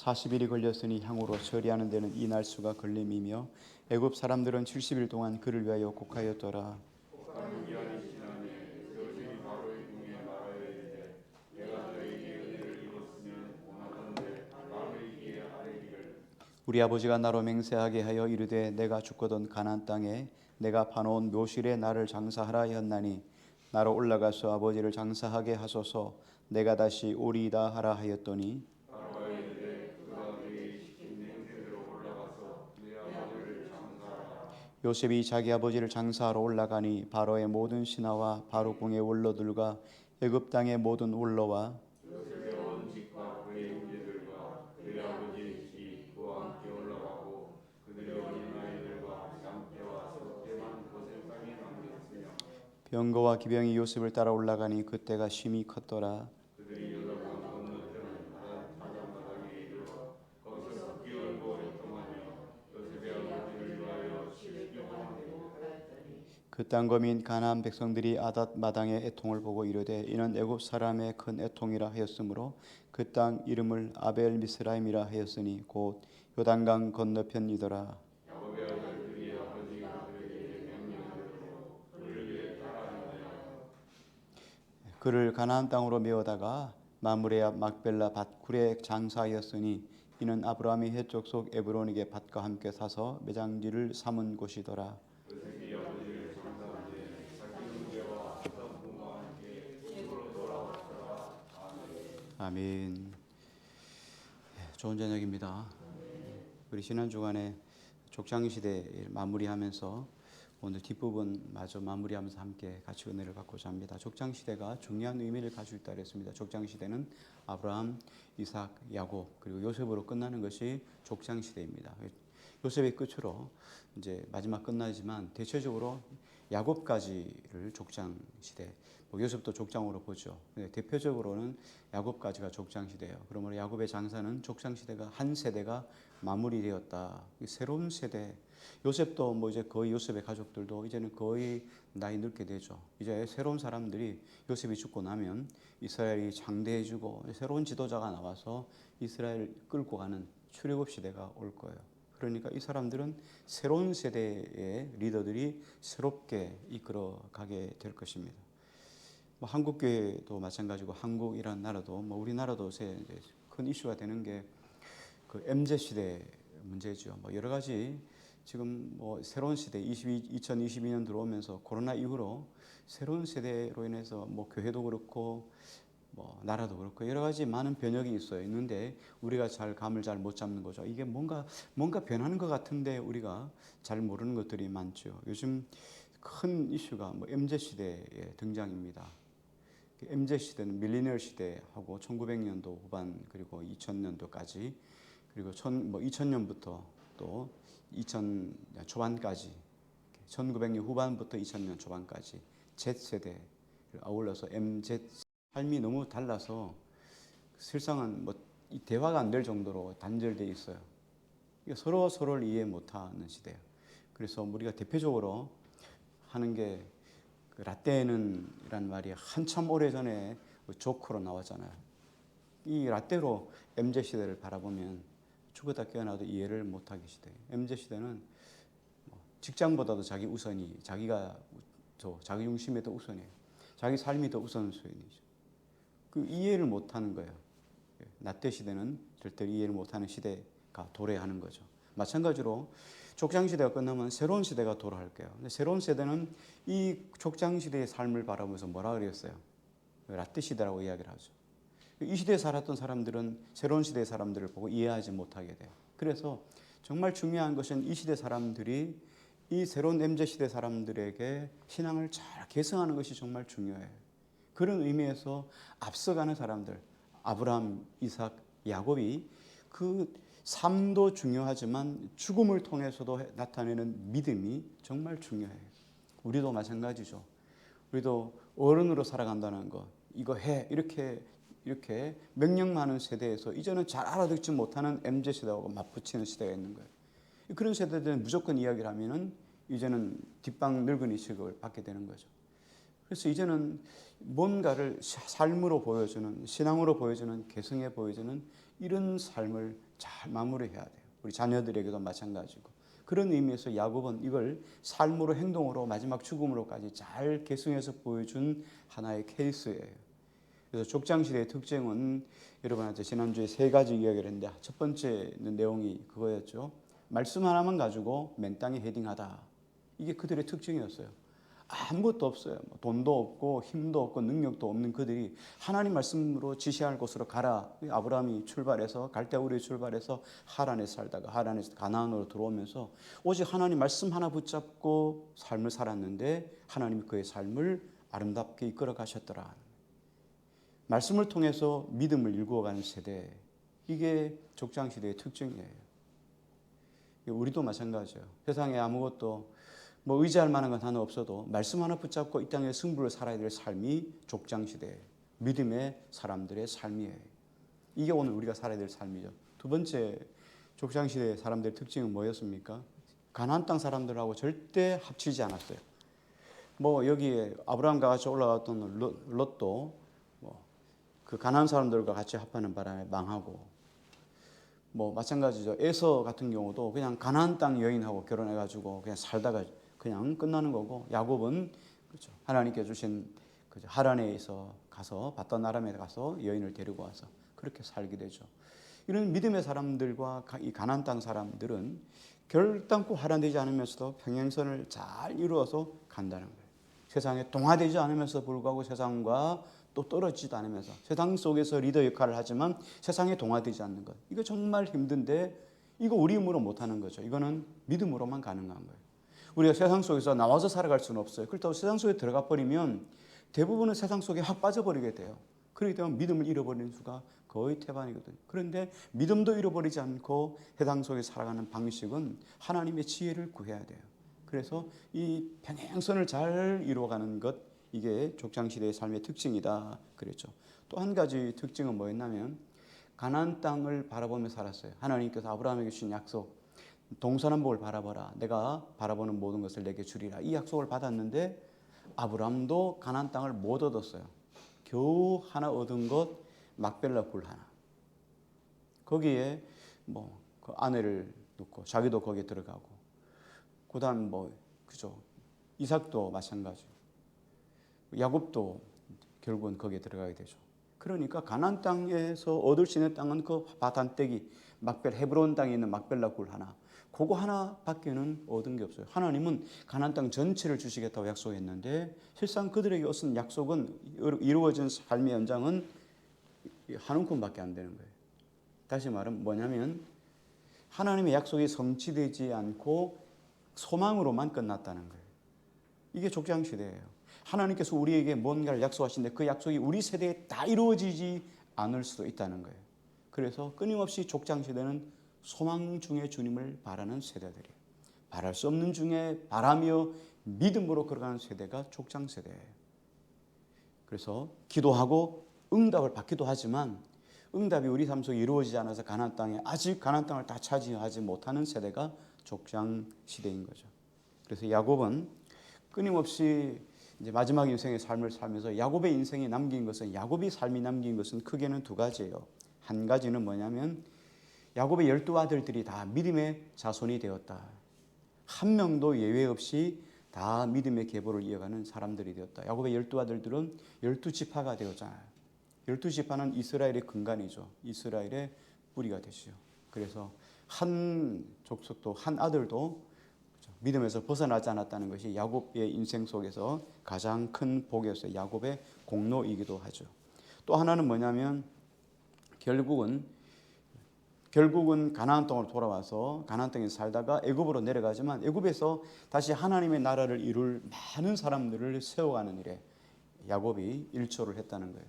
40일이 걸렸으니 향후로 처리하는 데는 이 날수가 걸림이며 애굽 사람들은 70일 동안 그를 위하여 곡하였더라. 우리 아버지가 나로 맹세하게 하여 이르되 내가 죽거든 가나안 땅에 내가 파놓은 묘실에 나를 장사하라 하였나니 나로 올라가서 아버지를 장사하게 하소서 내가 다시 오리이다 하라 하였더니 요셉이 자기 아버지를 장사하러 올라가니 바로의 모든 신하와 바로 궁의 원로들과 애굽 땅의 모든 원로와 병거와 기병이 요셉을 따라 올라가니 그때가 심히 컸더라. 그 땅 거민 가나안 백성들이 아닷 마당의 애통을 보고 이르되 이는 애굽 사람의 큰 애통이라 하였으므로 그 땅 이름을 아벨 미스라임이라 하였으니 곧 요단강 건너편이더라. 그를 가나안 땅으로 메어다가 마므레 앞 막벨라 밭굴에 장사하였으니 이는 아브라함이 헷 족속 에브론에게 밭과 함께 사서 매장지를 삼은 곳이더라. 아멘. 좋은 저녁입니다. 우리 지난 주간에 족장 시대 마무리하면서 오늘 뒷부분 마저 마무리하면서 함께 같이 은혜를 받고자 합니다. 족장 시대가 중요한 의미를 가지고 있다 그랬습니다. 족장 시대는 아브라함, 이삭, 야곱 그리고 요셉으로 끝나는 것이 족장 시대입니다. 요셉의 끝으로 이제 마지막 끝나지만 대체적으로 야곱까지를 족장 시대, 요셉도 족장으로 보죠. 대표적으로는 야곱까지가 족장 시대예요. 그러므로 야곱의 장사는 족장 시대가 한 세대가 마무리되었다. 새로운 세대. 요셉도 이제 거의 요셉의 가족들도 이제는 거의 나이 늙게 되죠. 이제 새로운 사람들이 요셉이 죽고 나면 이스라엘이 장대해지고 새로운 지도자가 나와서 이스라엘 끌고 가는 출애굽 시대가 올 거예요. 그러니까 이 사람들은 새로운 세대의 리더들이 새롭게 이끌어가게 될 것입니다. 한국교회도 마찬가지고 한국이라는 나라도 우리나라도 큰 이슈가 되는 게 그 MZ시대 문제죠. 여러 가지 지금 새로운 시대 2022년 들어오면서 코로나 이후로 새로운 세대로 인해서 교회도 그렇고 나라도 그렇고 여러 가지 많은 변혁이 있는데 우리가 감을 잘 못 잡는 거죠. 이게 뭔가 변하는 것 같은데 우리가 잘 모르는 것들이 많죠. 요즘 큰 이슈가 MZ시대의 등장입니다. MZ시대는 밀리니얼 시대하고 1900년도 후반 그리고 2000년도까지 그리고 2000년부터 또 2000년 초반까지 1900년 후반부터 2000년 초반까지 Z세대를 아울러서 MZ 삶이 너무 달라서 실상은 대화가 안 될 정도로 단절되어 있어요. 서로를 이해 못하는 시대예요. 그래서 우리가 대표적으로 하는 게 라떼는 이란 말이 한참 오래전에 조커로 나왔잖아요. 이 라떼로 MZ시대를 바라보면 죽었다 깨어나도 이해를 못하기 시대예요. MZ시대는 직장보다도 자기 우선이 자기가 자기 중심이 더 우선이에요. 자기 삶이 더 우선순위죠. 그 이해를 못하는 거예요. 라떼 시대는 절대로 이해를 못하는 시대가 도래하는 거죠. 마찬가지로 족장 시대가 끝나면 새로운 시대가 도래할 거예요. 근데 새로운 세대는 이 족장 시대의 삶을 바라보면서 뭐라 그랬어요? 라떼 시대라고 이야기를 하죠. 이 시대에 살았던 사람들은 새로운 시대의 사람들을 보고 이해하지 못하게 돼요. 그래서 정말 중요한 것은 이 시대 사람들이 이 새로운 MZ시대 사람들에게 신앙을 잘 계승하는 것이 정말 중요해요. 그런 의미에서 앞서가는 사람들, 아브라함, 이삭, 야곱이 그 삶도 중요하지만 죽음을 통해서도 나타내는 믿음이 정말 중요해요. 우리도 마찬가지죠. 우리도 어른으로 살아간다는 것, 이거 해, 이렇게 명령 많은 세대에서 이제는 잘 알아듣지 못하는 MZ시대하고 맞붙이는 시대가 있는 거예요. 그런 세대들은 무조건 이야기를 하면은 이제는 뒷방 늙은이 취급을 받게 되는 거죠. 그래서 이제는 뭔가를 삶으로 보여주는, 신앙으로 보여주는, 개성에 보여주는 이런 삶을 잘 마무리해야 돼요. 우리 자녀들에게도 마찬가지고. 그런 의미에서 야곱은 이걸 삶으로 행동으로 마지막 죽음으로까지 잘 계승해서 보여준 하나의 케이스예요. 그래서 족장시대의 특징은 여러분한테 지난주에 세 가지 이야기를 했는데 첫 번째 내용이 그거였죠. 말씀 하나만 가지고 맨 땅에 헤딩하다. 이게 그들의 특징이었어요. 아무것도 없어요. 돈도 없고 힘도 없고 능력도 없는 그들이 하나님 말씀으로 지시할 곳으로 가라. 아브라함이 출발해서 갈대우르에 출발해서 하란에 살다가 하란에서 가나안으로 들어오면서 오직 하나님 말씀 하나 붙잡고 삶을 살았는데 하나님이 그의 삶을 아름답게 이끌어 가셨더라. 말씀을 통해서 믿음을 일구어가는 세대. 이게 족장시대의 특징이에요. 우리도 마찬가지예요. 세상에 아무것도 의지할 만한 건 하나 없어도 말씀 하나 붙잡고 이 땅에 승부를 살아야 될 삶이 족장시대 믿음의 사람들의 삶이에요. 이게 오늘 우리가 살아야 될 삶이죠. 두 번째 족장시대 사람들의 특징은 뭐였습니까? 가나안 땅 사람들하고 절대 합치지 않았어요. 여기에 아브라함과 같이 올라갔던 롯도 그 가나안 사람들과 같이 합하는 바람에 망하고 마찬가지죠. 에서 같은 경우도 그냥 가나안 땅 여인하고 결혼해가지고 그냥 살다가 그냥 끝나는 거고, 야곱은 그렇죠. 하나님께 주신 하란에 가서 바단 아람에 가서 여인을 데리고 와서 그렇게 살게 되죠. 이런 믿음의 사람들과 이 가나안 땅 사람들은 결단코 하란되지 않으면서도 평행선을 잘 이루어서 간다는 거예요. 세상에 동화되지 않으면서 불구하고 세상과 또 떨어지지도 않으면서 세상 속에서 리더 역할을 하지만 세상에 동화되지 않는 것. 이거 정말 힘든데 이거 우리 힘으로 못하는 거죠. 이거는 믿음으로만 가능한 거예요. 우리가 세상 속에서 나와서 살아갈 수는 없어요. 그렇다고 세상 속에 들어가 버리면 대부분은 세상 속에 확 빠져버리게 돼요. 그렇기 때문에 믿음을 잃어버리는 수가 거의 태반이거든요. 그런데 믿음도 잃어버리지 않고 세상 속에 살아가는 방식은 하나님의 지혜를 구해야 돼요. 그래서 이 평행선을 잘 이루어가는 것, 이게 족장시대의 삶의 특징이다 그랬죠. 또 한 가지 특징은 뭐였냐면 가나안 땅을 바라보며 살았어요. 하나님께서 아브라함에게 주신 약속, 동서남북을 바라보라. 내가 바라보는 모든 것을 내게 주리라. 이 약속을 받았는데 아브라함도 가나안 땅을 못 얻었어요. 겨우 하나 얻은 것 막벨라 굴 하나. 거기에 그 아내를 놓고 자기도 거기에 들어가고, 그다음 그죠. 이삭도 마찬가지. 야곱도 결국은 거기에 들어가게 되죠. 그러니까 가나안 땅에서 얻을 수 있는 땅은 그 바단떼기 막벨 헤브론 땅에 있는 막벨라 굴 하나. 그거 하나밖에는 얻은 게 없어요. 하나님은 가나안 땅 전체를 주시겠다고 약속했는데 실상 그들에게 얻은 약속은 이루어진 삶의 연장은 한 움큼밖에 안 되는 거예요. 다시 말하면 뭐냐면 하나님의 약속이 성취되지 않고 소망으로만 끝났다는 거예요. 이게 족장시대예요. 하나님께서 우리에게 뭔가를 약속하시는데 그 약속이 우리 세대에 다 이루어지지 않을 수도 있다는 거예요. 그래서 끊임없이 족장시대는 소망 중에 주님을 바라는 세대들이에요. 바랄 수 없는 중에 바라며 믿음으로 걸어가는 세대가 족장세대예요. 그래서 기도하고 응답을 받기도 하지만 응답이 우리 삶 속에 이루어지지 않아서 아직 가나안 땅을 다 차지하지 못하는 세대가 족장시대인 거죠. 그래서 야곱은 끊임없이 이제 마지막 인생의 삶을 살면서 야곱의 인생이 남긴 것은, 야곱이 삶이 남긴 것은 크게는 두 가지예요. 한 가지는 뭐냐면 야곱의 12아들들이 다 믿음의 자손이 되었다. 한 명도 예외 없이 다 믿음의 계보를 이어가는 사람들이 되었다. 야곱의 12아들들은 12지파가 되었잖아요. 12지파는 이스라엘의 근간이죠. 이스라엘의 뿌리가 되시죠. 그래서 한 족속도 한 아들도 믿음에서 벗어나지 않았다는 것이 야곱의 인생 속에서 가장 큰 복이었어요. 야곱의 공로이기도 하죠. 또 하나는 뭐냐면 결국은 가나안 땅으로 돌아와서 가나안 땅에 살다가 애굽으로 내려가지만 애굽에서 다시 하나님의 나라를 이룰 많은 사람들을 세워가는 일에 야곱이 일조를 했다는 거예요.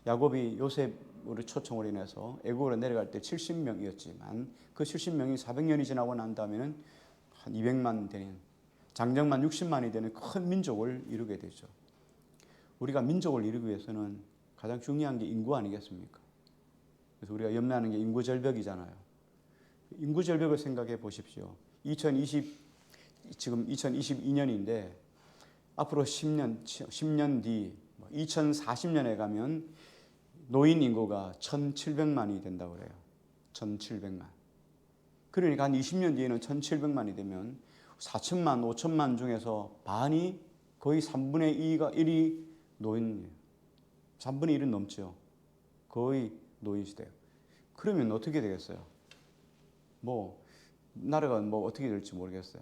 야곱이 요셉으로 초청을 인해서 애굽으로 내려갈 때 70명이었지만 그 70명이 400년이 지나고 난 다음에는 한 200만 되는, 장정만 60만이 되는 큰 민족을 이루게 되죠. 우리가 민족을 이루기 위해서는 가장 중요한 게 인구 아니겠습니까? 그래서 우리가 염려하는 게 인구 절벽이잖아요. 인구 절벽을 생각해 보십시오. 지금 2022년인데 앞으로 10년 뒤 2040년에 가면 노인 인구가 1,700만이 된다고 그래요. 1700만. 그러니까 한 20년 뒤에는 1700만이 되면 4천만, 5천만 중에서 반이 거의 3분의 2가 1이 노인이에요. 3분의 1은 넘죠. 거의 노인 시대예요. 그러면 어떻게 되겠어요? 뭐 나라가 뭐 어떻게 될지 모르겠어요.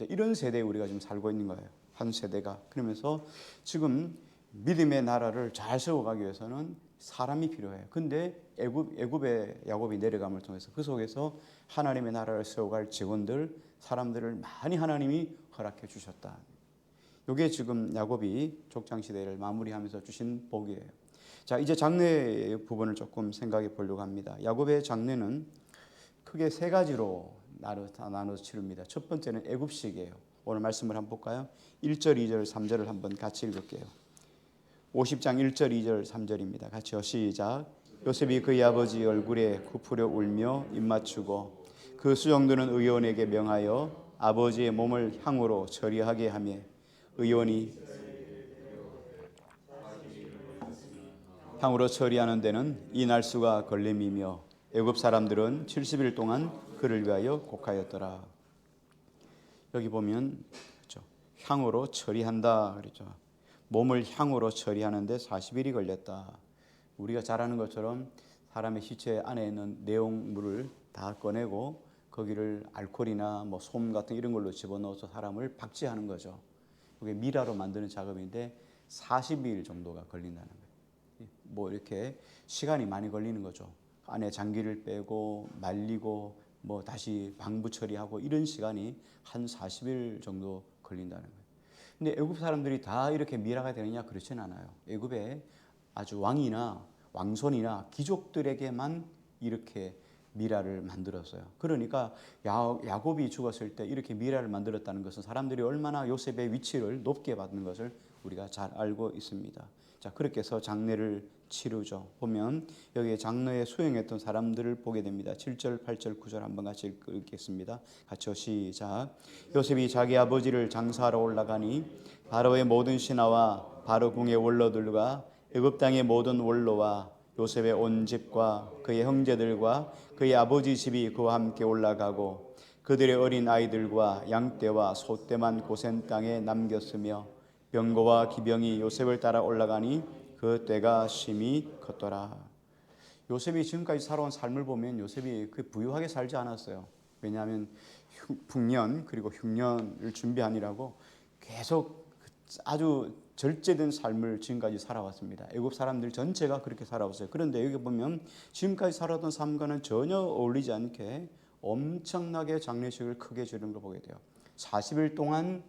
이런 세대에 우리가 지금 살고 있는 거예요. 한 세대가. 그러면서 지금 믿음의 나라를 잘 세워가기 위해서는 사람이 필요해요. 근데 애굽에 야곱이 내려감을 통해서 그 속에서 하나님의 나라를 세워갈 직원들, 사람들을 많이 하나님이 허락해 주셨다. 이게 지금 야곱이 족장 시대를 마무리하면서 주신 복이에요. 자, 이제 장래 부분을 조금 생각해 보려고 합니다. 야곱의 장래는 크게 세 가지로 나눠서 치릅니다. 첫 번째는 애굽식이에요. 오늘 말씀을 한번 볼까요? 1절, 2절, 3절을 한번 같이 읽을게요. 50장 1절, 2절, 3절입니다. 같이요. 시작. 요셉이 그의 아버지 얼굴에 굽으려 울며 입맞추고 그 수종들은 의원에게 명하여 아버지의 몸을 향으로 처리하게 하며 의원이 향으로 처리하는 데는 이 날수가 걸림이며 애굽 사람들은 70일 동안 그를 위하여 곡하였더라. 여기 보면 그렇죠. 향으로 처리한다 그랬죠. 몸을 향으로 처리하는데 40일이 걸렸다. 우리가 잘 아는 것처럼 사람의 시체 안에 있는 내용물을 다 꺼내고 거기를 알코올이나 뭐 솜 같은 이런 걸로 집어넣어서 사람을 박제하는 거죠. 이게 미라로 만드는 작업인데 40일 정도가 걸린다는 거예요. 뭐 이렇게 시간이 많이 걸리는 거죠. 안에 장기를 빼고 말리고 뭐 다시 방부 처리하고 이런 시간이 한 40일 정도 걸린다는 거예요. 근데 애굽 사람들이 다 이렇게 미라가 되느냐? 그렇진 않아요. 애굽에 아주 왕이나 왕손이나 귀족들에게만 이렇게 미라를 만들었어요. 그러니까 야곱이 죽었을 때 이렇게 미라를 만들었다는 것은 사람들이 얼마나 요셉의 위치를 높게 받는 것을 우리가 잘 알고 있습니다. 자, 그렇게 해서 장례를 치르죠. 보면 여기에 장례에 수행했던 사람들을 보게 됩니다. 7절, 8절, 9절 한번 같이 읽겠습니다. 같이 시작. 요셉이 자기 아버지를 장사하러 올라가니 바로의 모든 신하와 바로 궁의 원로들과 애굽 땅의 모든 원로와 요셉의 온 집과 그의 형제들과 그의 아버지 집이 그와 함께 올라가고 그들의 어린 아이들과 양떼와 소떼만 고센 땅에 남겼으며 병거와 기병이 요셉을 따라 올라가니 그 때가 심히 컸더라. 요셉이 지금까지 살아온 삶을 보면 요셉이 그 부유하게 살지 않았어요. 왜냐하면 풍년 그리고 흉년을 준비하느라고 계속 아주 절제된 삶을 지금까지 살아왔습니다. 애굽 사람들 전체가 그렇게 살아왔어요. 그런데 여기 보면 지금까지 살아왔던 삶과는 전혀 어울리지 않게 엄청나게 장례식을 크게 치르는 걸 보게 돼요. 40일 동안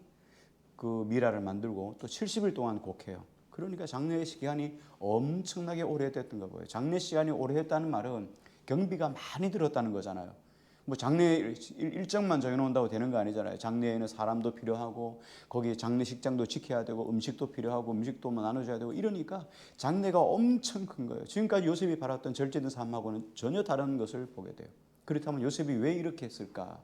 그 미라를 만들고 또 70일 동안 곡해요. 그러니까 장례 시간이 엄청나게 오래됐던 거 보여요. 장례 시간이 오래됐다는 말은 경비가 많이 들었다는 거잖아요. 뭐 장례 일정만 정해놓는다고 되는 거 아니잖아요. 장례에는 사람도 필요하고 거기 장례식장도 지켜야 되고 음식도 필요하고 음식도 나눠줘야 되고 이러니까 장례가 엄청 큰 거예요. 지금까지 요셉이 바랐던 절제된 삶하고는 전혀 다른 것을 보게 돼요. 그렇다면 요셉이 왜 이렇게 했을까?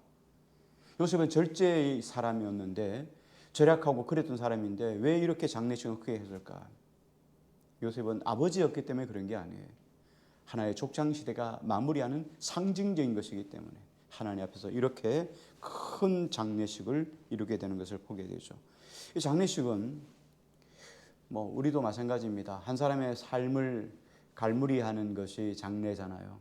요셉은 절제의 사람이었는데 절약하고 그랬던 사람인데 왜 이렇게 장례식을 크게 했을까? 요셉은 아버지였기 때문에 그런 게 아니에요. 하나의 족장 시대가 마무리하는 상징적인 것이기 때문에 하나님 앞에서 이렇게 큰 장례식을 이루게 되는 것을 보게 되죠. 이 장례식은 뭐 우리도 마찬가지입니다. 한 사람의 삶을 갈무리하는 것이 장례잖아요.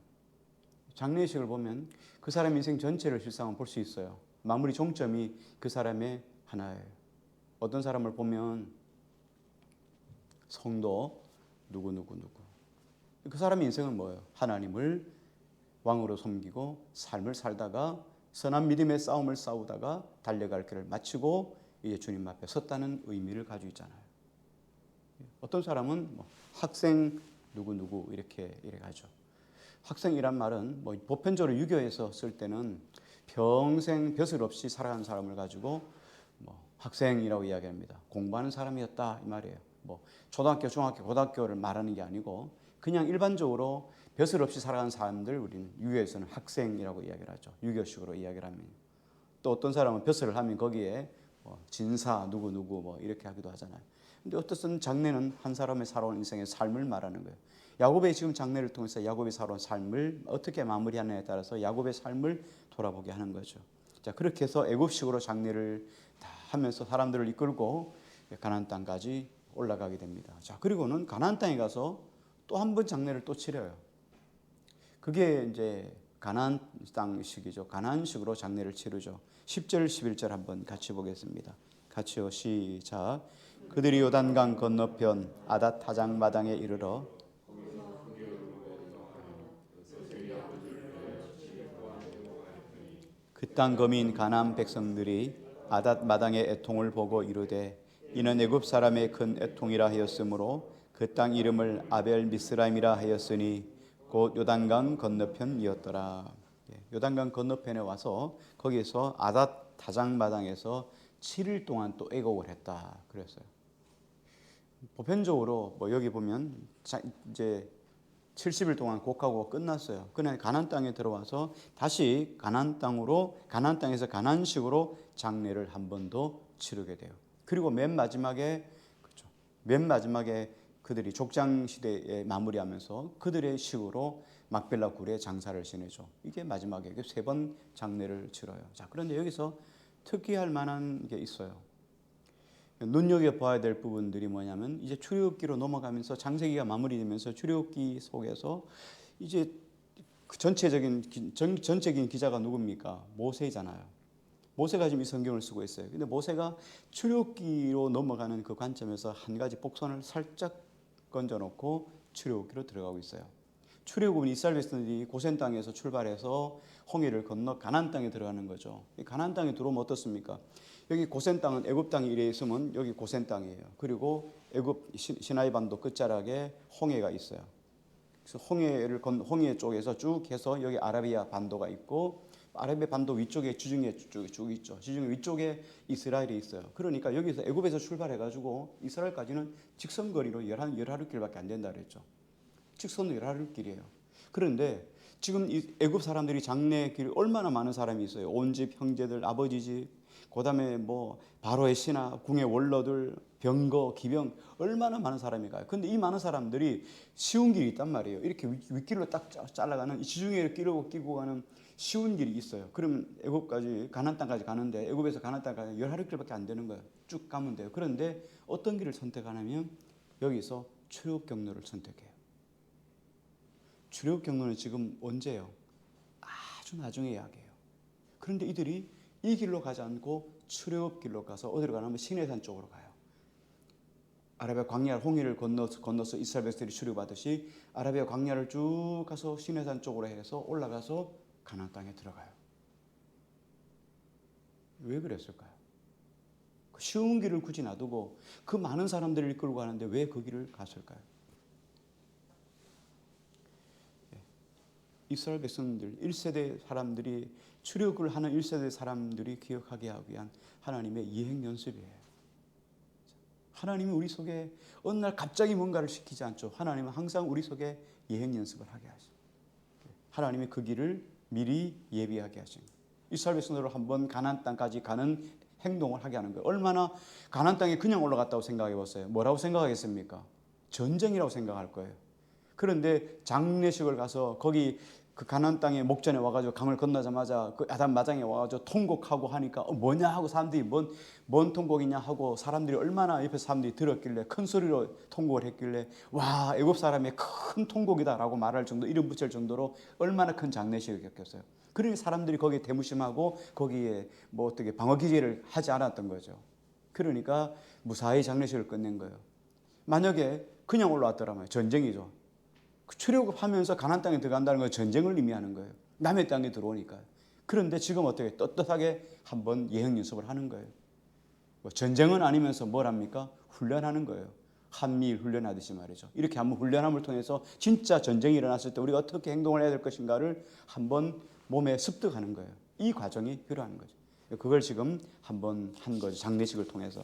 장례식을 보면 그 사람 인생 전체를 실상은 볼 수 있어요. 마무리 종점이 그 사람의 하나예요. 어떤 사람을 보면 성도 누구 그 사람의 인생은 뭐예요? 하나님을 왕으로 섬기고 삶을 살다가 선한 믿음의 싸움을 싸우다가 달려갈 길을 마치고 이제 주님 앞에 섰다는 의미를 가지고 있잖아요. 어떤 사람은 뭐 학생 누구 이렇게 가죠. 학생이란 말은 뭐 보편적으로 유교에서 쓸 때는 평생 벼슬 없이 살아간 사람을 가지고 뭐 학생이라고 이야기합니다. 공부하는 사람이었다 이 말이에요. 뭐 초등학교, 중학교, 고등학교를 말하는 게 아니고 그냥 일반적으로 벼슬 없이 살아간 사람들 우리는 유교에서는 학생이라고 이야기를 하죠. 유교식으로 이야기를 하면 또 어떤 사람은 벼슬을 하면 거기에 뭐 진사 누구 뭐 이렇게 하기도 하잖아요. 근데 어떻든 장례는 한 사람의 살아온 인생의 삶을 말하는 거예요. 야곱의 지금 장례를 통해서 야곱이 살아온 삶을 어떻게 마무리하느냐에 따라서 야곱의 삶을 돌아보게 하는 거죠. 자, 그렇게 해서 애굽식으로 장례를 다 하면서 사람들을 이끌고 가나안 땅까지 올라가게 됩니다. 자, 그리고는 가나안 땅에 가서 또 한 번 장례를 또 치러요. 그게 이제 가나안 땅식이죠. 가나안식으로 장례를 치르죠. 10절 11절 한번 같이 보겠습니다. 같이요. 시작. 그들이 요단강 건너편 아닷 타장 마당에 이르러 그 땅 거민 가나안 백성들이 아닷 마당의 애통을 보고 이르되 이는 애굽 사람의 큰 애통이라 하였으므로 그 땅 이름을 아벨 미스라임이라 하였으니 곧 요단강 건너편이었더라. 요단강 건너편에 와서 거기에서 아닷 타장 마당에서 7일 동안 또 애곡을 했다 그랬어요. 보편적으로 뭐 여기 보면 이제 70일 동안 곡하고 끝났어요. 그날 가나안 땅에 들어와서 다시 가나안 땅에서 가나안식으로 장례를 한 번 더 치르게 돼요. 그리고 맨 마지막에 그들이 족장 시대에 마무리하면서 그들의 식으로 막벨라 굴에 장사를 지내죠. 이게 마지막에 3번 장례를 치러요. 자, 그런데 여기서 특이할 만한 게 있어요. 눈여겨봐야 될 부분들이 뭐냐면 이제 출애굽기로 넘어가면서 창세기가 마무리되면서 출애굽기 속에서 이제 그 전체적인 기자가 누굽니까? 모세잖아요. 모세가 지금 이 성경을 쓰고 있어요. 근데 모세가 출애굽기로 넘어가는 그 관점에서 한 가지 복선을 살짝 건져놓고 출애굽기로 들어가고 있어요. 출애굽은 이스라엘 백성들이 고센 땅에서 출발해서 홍해를 건너 가나안 땅에 들어가는 거죠. 가나안 땅에 들어오면 어떻습니까? 여기 고센 땅은 애굽 땅이 이래 있으면 여기 고센 땅이에요. 그리고 애굽 시나이 반도 끝자락에 홍해가 있어요. 그래서 홍해 쪽에서 쭉 해서 여기 아라비아 반도가 있고 아라비아 반도 위쪽에 지중해 쭉 있죠. 지중해 위쪽에 이스라엘이 있어요. 그러니까 여기서 애굽에서 출발해가지고 이스라엘까지는 직선거리로 열하루길밖에 안 된다 그랬죠. 직선으로 열하루길이에요. 그런데 지금 이 애굽 사람들이 장례 길 얼마나 많은 사람이 있어요. 온 집, 형제들, 아버지 집, 그다음에 뭐 바로의 신하, 궁의 원로들, 병거, 기병 얼마나 많은 사람이 가요. 근데 이 많은 사람들이 쉬운 길이 있단 말이에요. 이렇게 윗길로 딱 잘라가는 지중해를 끼고 가는 쉬운 길이 있어요. 그러면 애굽까지 가나안 땅까지 가는데 애굽에서 가나안 땅까지 10하루길밖에 안 되는 거예요. 쭉 가면 돼요. 그런데 어떤 길을 선택하냐면 여기서 출애굽 경로를 선택해요. 출애굽 경로는 지금 언제요? 아주 나중에 이야기해요. 그런데 이들이 이 길로 가지 않고 출애굽 길로 가서 어디로 가냐면 시내산 쪽으로 가요. 아라비아 광야 홍해를 건너서 이스라엘 백성들이 출애굽하듯이 아라비아 광야를 쭉 가서 시내산 쪽으로 해서 올라가서 가나안 땅에 들어가요. 왜 그랬을까요? 그 쉬운 길을 굳이 놔두고 그 많은 사람들을 이끌고 가는데 왜 그 길을 갔을까요? 이스라엘 백성들 1세대 사람들이 출애굽을 하는 1세대 사람들이 기억하게 하기 위한 하나님의 예행 연습이에요. 하나님이 우리 속에 어느 날 갑자기 뭔가를 시키지 않죠. 하나님은 항상 우리 속에 예행 연습을 하게 하죠. 하나님이 그 길을 미리 예비하게 하신 거예요. 이스라엘 백성들로 한번 가나안 땅까지 가는 행동을 하게 하는 거예요. 얼마나 가나안 땅에 그냥 올라갔다고 생각해 보세요. 뭐라고 생각하겠습니까? 전쟁이라고 생각할 거예요. 그런데 장례식을 가서 거기 그 가나안 땅의 목전에 와가지고 강을 건너자마자 그 아단 마장에 와가지고 통곡하고 하니까 뭐냐 하고 사람들이 뭔 통곡이냐 하고 사람들이 얼마나 옆에 사람들이 들었길래 큰 소리로 통곡을 했길래 와 애굽 사람의 큰 통곡이다라고 말할 정도 이름 붙일 정도로 얼마나 큰 장례식을 겪었어요. 그러니 사람들이 거기에 대무심하고 거기에 뭐 어떻게 방어 기제를 하지 않았던 거죠. 그러니까 무사히 장례식을 끝낸 거예요. 만약에 그냥 올라왔더라면 전쟁이죠. 출애굽하면서 가나안 땅에 들어간다는 건 전쟁을 의미하는 거예요. 남의 땅에 들어오니까요. 그런데 지금 어떻게 떳떳하게 한번 예행 연습을 하는 거예요. 뭐 전쟁은 아니면서 뭘 합니까? 훈련하는 거예요. 한미일 훈련하듯이 말이죠. 이렇게 한번 훈련함을 통해서 진짜 전쟁이 일어났을 때 우리가 어떻게 행동을 해야 될 것인가를 한번 몸에 습득하는 거예요. 이 과정이 필요한 거죠. 그걸 지금 한번 한 거죠. 장례식을 통해서.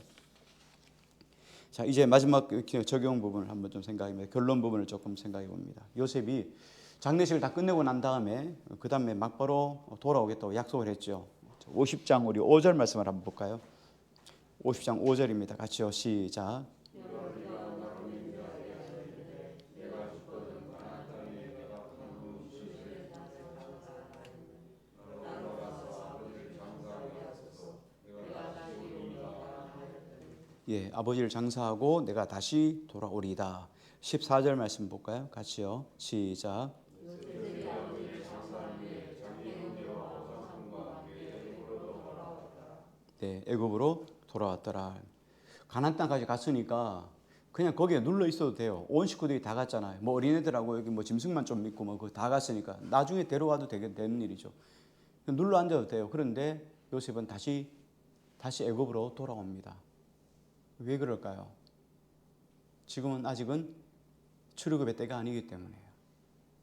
자, 이제 마지막 적용 부분을 한번 좀 생각해봅니다. 결론 부분을 조금 생각해 봅니다. 요셉이 장례식을 다 끝내고 난 다음에 그 다음에 막바로 돌아오겠다고 약속을 했죠. 50장 우리 5절 말씀을 한번 볼까요? 50장 5절입니다. 같이요. 시작. 아버지를 장사하고 내가 다시 돌아오리다. 14절 말씀 볼까요? 같이요. 시작. 네, 애굽으로 돌아왔더라. 가나안 땅까지 갔으니까 그냥 거기에 눌러 있어도 돼요. 온 식구들이 다 갔잖아요. 뭐 어린애들하고 여기 뭐 짐승만 좀 있고 뭐 그거 다 갔으니까 나중에 데려와도 되는 일이죠. 눌러 앉아도 돼요. 그런데 요셉은 다시 애굽으로 돌아옵니다. 왜 그럴까요? 지금은 아직은 출애굽의 때가 아니기 때문에요.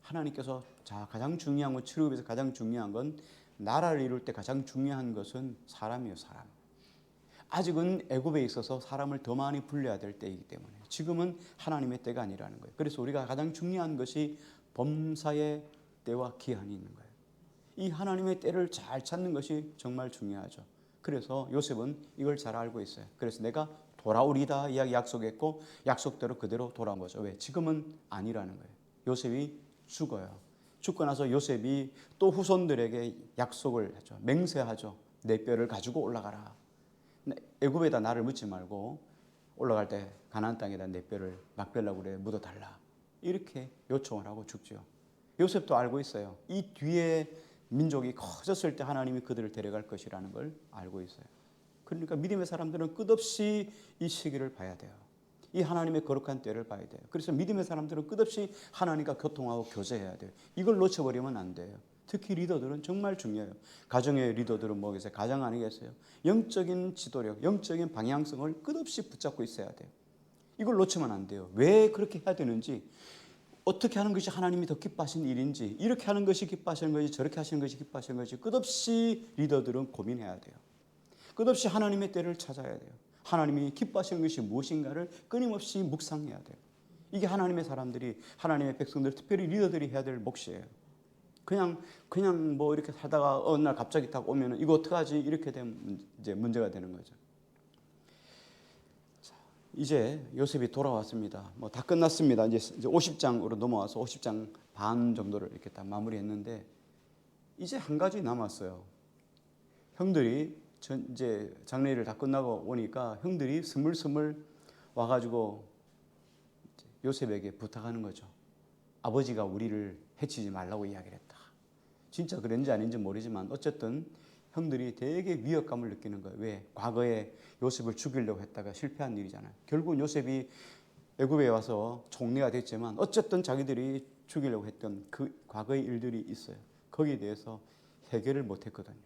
하나님께서 가장 중요한 건, 출애굽에서 가장 중요한 건, 나라를 이룰 때 가장 중요한 것은 사람이에요. 사람. 아직은 애굽에 있어서 사람을 더 많이 불려야 될 때이기 때문에 지금은 하나님의 때가 아니라는 거예요. 그래서 우리가 가장 중요한 것이 범사의 때와 기한이 있는 거예요. 이 하나님의 때를 잘 찾는 것이 정말 중요하죠. 그래서 요셉은 이걸 잘 알고 있어요. 그래서 내가 돌아오리다 이야기 약속했고 약속대로 그대로 돌아온 거죠. 왜? 지금은 아니라는 거예요. 요셉이 죽어요. 죽고 나서 요셉이 또 후손들에게 약속을 하죠. 맹세하죠. 내 뼈를 가지고 올라가라. 애굽에다 나를 묻지 말고 올라갈 때 가나안 땅에다 내 뼈를 막벨라굴에 묻어달라. 이렇게 요청을 하고 죽죠. 요셉도 알고 있어요. 이 뒤에 민족이 커졌을 때 하나님이 그들을 데려갈 것이라는 걸 알고 있어요. 그러니까 믿음의 사람들은 끝없이 이 시기를 봐야 돼요. 이 하나님의 거룩한 때를 봐야 돼요. 그래서 믿음의 사람들은 끝없이 하나님과 교통하고 교제해야 돼요. 이걸 놓쳐버리면 안 돼요. 특히 리더들은 정말 중요해요. 가정의 리더들은 뭐겠어요? 가장 아니겠어요? 영적인 지도력, 영적인 방향성을 끝없이 붙잡고 있어야 돼요. 이걸 놓치면 안 돼요. 왜 그렇게 해야 되는지, 어떻게 하는 것이 하나님이 더 기뻐하시는 일인지, 이렇게 하는 것이 기뻐하시는 것이, 저렇게 하시는 것이 기뻐하시는 것이 끝없이 리더들은 고민해야 돼요. 끝없이 하나님의 때를 찾아야 돼요. 하나님이 기뻐하시는 것이 무엇인가를 끊임없이 묵상해야 돼요. 이게 하나님의 사람들이, 하나님의 백성들, 특별히 리더들이 해야 될 몫이에요. 그냥 뭐 이렇게 하다가 어느 날 갑자기 딱 오면은 이거 어떡하지? 이렇게 되면 이제 문제가 되는 거죠. 자, 이제 요셉이 돌아왔습니다. 뭐 다 끝났습니다. 이제 50장으로 넘어와서 50장 반 정도를 이렇게 다 마무리했는데 이제 한 가지 남았어요. 형들이 이제 장례일을 다 끝나고 오니까 형들이 스물스물 와가지고 요셉에게 부탁하는 거죠. 아버지가 우리를 해치지 말라고 이야기를 했다. 진짜 그런지 아닌지 모르지만 어쨌든 형들이 되게 위협감을 느끼는 거예요. 왜? 과거에 요셉을 죽이려고 했다가 실패한 일이잖아요. 결국은 요셉이 애굽에 와서 총리가 됐지만 어쨌든 자기들이 죽이려고 했던 그 과거의 일들이 있어요. 거기에 대해서 해결을 못했거든요.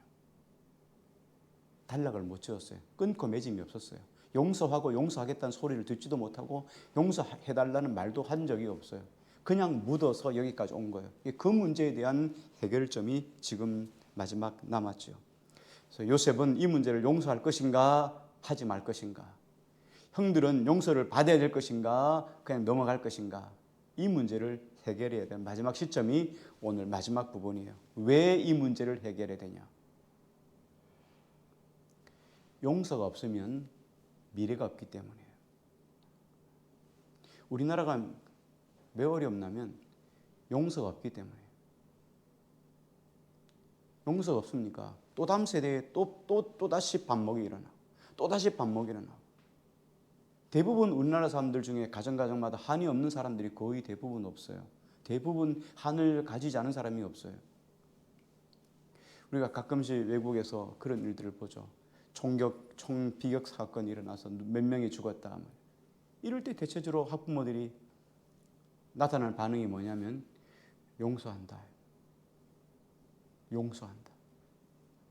단락을 못 지었어요. 끊고 맺음이 없었어요. 용서하고 용서하겠다는 소리를 듣지도 못하고 용서해달라는 말도 한 적이 없어요. 그냥 묻어서 여기까지 온 거예요. 그 문제에 대한 해결점이 지금 마지막 남았죠. 그래서 요셉은 이 문제를 용서할 것인가 하지 말 것인가, 형들은 용서를 받아야 될 것인가 그냥 넘어갈 것인가, 이 문제를 해결해야 되는 마지막 시점이 오늘 마지막 부분이에요. 왜 이 문제를 해결해야 되냐? 용서가 없으면 미래가 없기 때문이에요. 우리나라가 왜 어렵냐면 용서가 없기 때문이에요. 용서가 없습니까? 또 다음 세대에 또 다시 반목이 일어나. 또 다시 반목이 일어나. 대부분 우리나라 사람들 중에 가정마다 한이 없는 사람들이 거의 대부분 없어요. 대부분 한을 가지지 않은 사람이 없어요. 우리가 가끔씩 외국에서 그런 일들을 보죠. 총비격 사건이 일어나서 몇 명이 죽었다. 이럴 때 대체적으로 학부모들이 나타나는 반응이 뭐냐면 용서한다. 용서한다.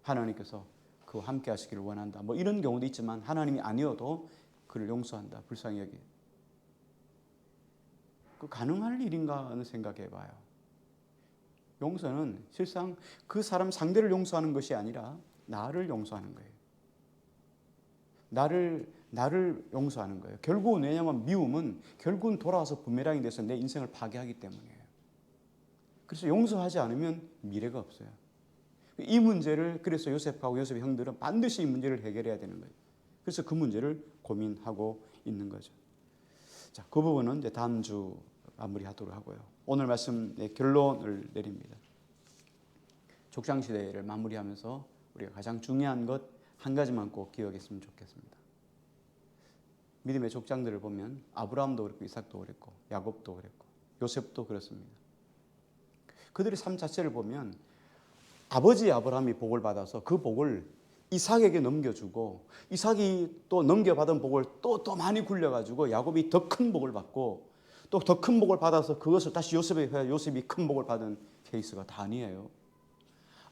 하나님께서 그와 함께 하시기를 원한다. 뭐 이런 경우도 있지만 하나님이 아니어도 그를 용서한다. 불쌍히 여기. 그 가능할 일인가 하는 생각해 봐요. 용서는 실상 그 사람 상대를 용서하는 것이 아니라 나를 용서하는 거예요. 나를 용서하는 거예요. 결국은 왜냐하면 미움은 결국은 돌아와서 부메랑이 돼서 내 인생을 파괴하기 때문이에요. 그래서 용서하지 않으면 미래가 없어요. 이 문제를 그래서 요셉하고 요셉의 형들은 반드시 이 문제를 해결해야 되는 거예요. 그래서 그 문제를 고민하고 있는 거죠. 자, 그 부분은 이제 다음 주 마무리하도록 하고요. 오늘 말씀의 결론을 내립니다. 족장 시대를 마무리하면서 우리가 가장 중요한 것 한 가지만 꼭 기억했으면 좋겠습니다. 믿음의 족장들을 보면 아브라함도 그랬고 이삭도 그랬고 야곱도 그랬고 요셉도 그렇습니다. 그들의 삶 자체를 보면 아버지 아브라함이 복을 받아서 그 복을 이삭에게 넘겨주고 이삭이 또 넘겨받은 복을 또 많이 굴려가지고 야곱이 더 큰 복을 받고 또 더 큰 복을 받아서 그것을 다시 요셉에게 해야 요셉이 큰 복을 받은 케이스가 다 아니에요.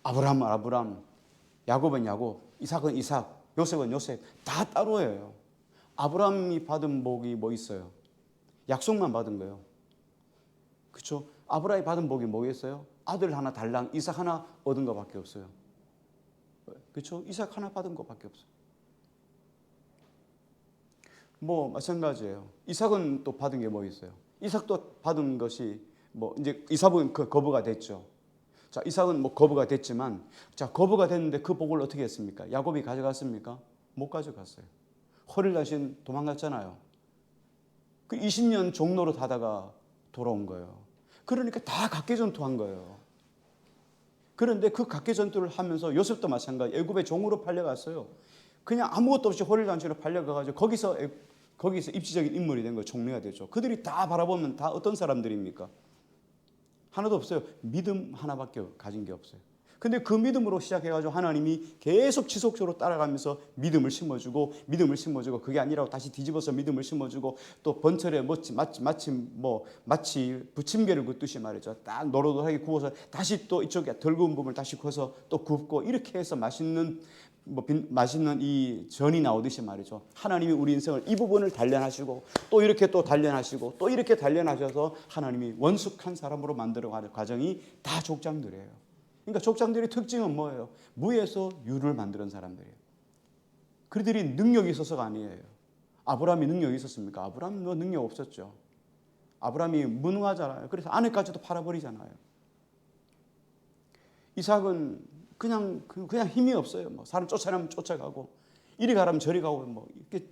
아브라함은 아브라함, 야곱은 야곱, 이삭은 이삭, 요셉은 요셉 다 따로예요. 아브라함이 받은 복이 뭐 있어요? 약속만 받은 거예요. 그렇죠? 아브라함이 받은 복이 뭐겠어요? 아들 하나 달랑 이삭 하나 얻은 것밖에 없어요. 그렇죠? 이삭 하나 받은 것밖에 없어요. 뭐 마찬가지예요. 이삭은 또 받은 게 뭐 있어요? 이삭도 받은 것이 뭐 이제 이삭은 그 거부가 됐죠. 자, 이삭은 뭐 거부가 됐지만 자, 거부가 됐는데 그 복을 어떻게 했습니까? 야곱이 가져갔습니까? 못 가져갔어요. 허를 다신 도망갔잖아요. 그 20년 종로로 하다가 돌아온 거예요. 그러니까 다 각계전투한 거예요. 그런데 그 각계전투를 하면서 요셉도 마찬가지 애굽의 종으로 팔려갔어요. 그냥 아무것도 없이 호릴단신으로 팔려가가지고 거기서 입지적인 인물이 된 거예요. 총리가 되죠. 그들이 다 바라보면 다 어떤 사람들입니까? 하나도 없어요. 믿음 하나밖에 가진 게 없어요. 근데 그 믿음으로 시작해가지고 하나님이 계속 지속적으로 따라가면서 믿음을 심어주고 그게 아니라 다시 뒤집어서 믿음을 심어주고 또 번철에 마치 부침개를 굽듯이 말이죠. 딱 노릇노릇하게 구워서 다시 또 이쪽에 덜 구운 부분을 다시 구워서 또 굽고 이렇게 해서 맛있는 이 전이 나오듯이 말이죠. 하나님이 우리 인생을 이 부분을 단련하시고 또 이렇게 또 단련하시고 또 이렇게 단련하셔서 하나님이 원숙한 사람으로 만들어가는 과정이 다 족장들이에요. 그러니까 족장들의 특징은 뭐예요? 무에서 유를 만드는 사람들이에요. 그들이 능력이 있어서가 아니에요. 아브라함이 능력이 있었습니까? 아브라함은 능력 없었죠. 아브라함이 무능하잖아요. 그래서 아내까지도 팔아버리잖아요. 이삭은 그냥 힘이 없어요. 뭐 사람 쫓아내면 쫓아가고 이리 가라면 저리 가고 뭐 이렇게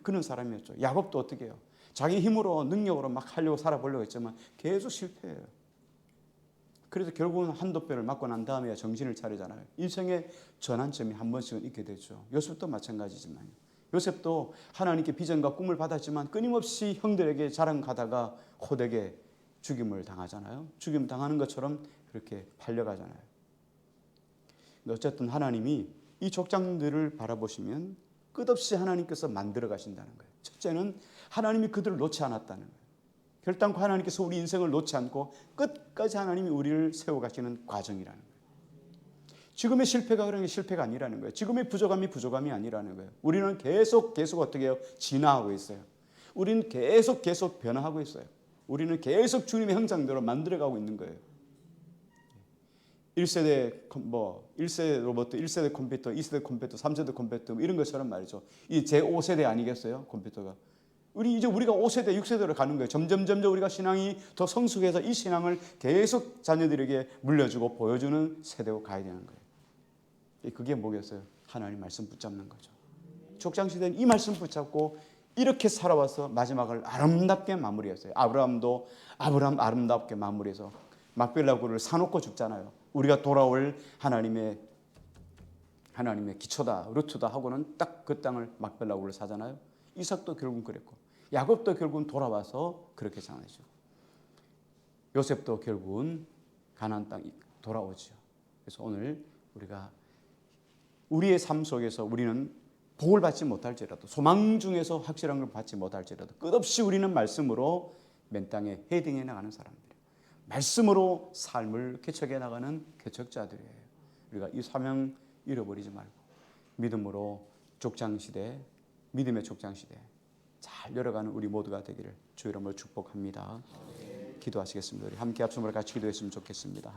그런 사람이었죠. 야곱도 어떻게 해요? 자기 힘으로 능력으로 막 하려고 살아보려고 했지만 계속 실패해요. 그래서 결국은 한도 뼈를 맞고 난 다음에 정신을 차리잖아요. 인생의 전환점이 한 번씩은 있게 되죠. 요셉도 마찬가지지만 요셉도 하나님께 비전과 꿈을 받았지만 끊임없이 형들에게 자랑하다가 호되게 죽임을 당하잖아요. 죽임 당하는 것처럼 그렇게 팔려가잖아요. 어쨌든 하나님이 이 족장들을 바라보시면 끝없이 하나님께서 만들어 가신다는 거예요. 첫째는 하나님이 그들을 놓지 않았다는 거예요. 결단코 하나님께서 우리 인생을 놓지 않고 끝까지 하나님이 우리를 세워가시는 과정이라는 거예요. 지금의 실패가 그런 게 실패가 아니라는 거예요. 지금의 부족함이 부족함이 아니라는 거예요. 우리는 계속 어떻게 해요? 진화하고 있어요. 우리는 계속 변화하고 있어요. 우리는 계속 주님의 형상대로 만들어가고 있는 거예요. 1세대 로봇, 1세대 컴퓨터, 2세대 컴퓨터, 3세대 컴퓨터 이런 것처럼 말이죠. 이 제5세대 아니겠어요? 컴퓨터가. 우리가 5세대, 6세대로 가는 거예요. 점점 우리가 신앙이 더 성숙해서 이 신앙을 계속 자녀들에게 물려주고 보여주는 세대로 가야 되는 거예요. 그게 뭐겠어요? 하나님 말씀 붙잡는 거죠. 족장시대는 이 말씀 붙잡고 이렇게 살아와서 마지막을 아름답게 마무리했어요. 아브라함도 아름답게 마무리해서 막벨라굴을 사놓고 죽잖아요. 우리가 돌아올 하나님의 기초다, 루트다 하고는 딱 그 땅을 막벨라굴을 사잖아요. 이삭도 결국은 그랬고 야곱도 결국은 돌아와서 그렇게 장하죠. 요셉도 결국은 가나안 땅 돌아오죠. 그래서 오늘 우리가 우리의 삶 속에서 우리는 복을 받지 못할지라도 소망 중에서 확실한 걸 받지 못할지라도 끝없이 우리는 말씀으로 맨 땅에 헤딩해 나가는 사람들이에요. 말씀으로 삶을 개척해 나가는 개척자들이에요. 우리가 이 사명 잃어버리지 말고 믿음으로 족장시대, 믿음의 족장시대 잘 열어가는 우리 모두가 되기를 주 이름으로 축복합니다. 기도하시겠습니다. 우리 함께 합성으로 같이 기도했으면 좋겠습니다.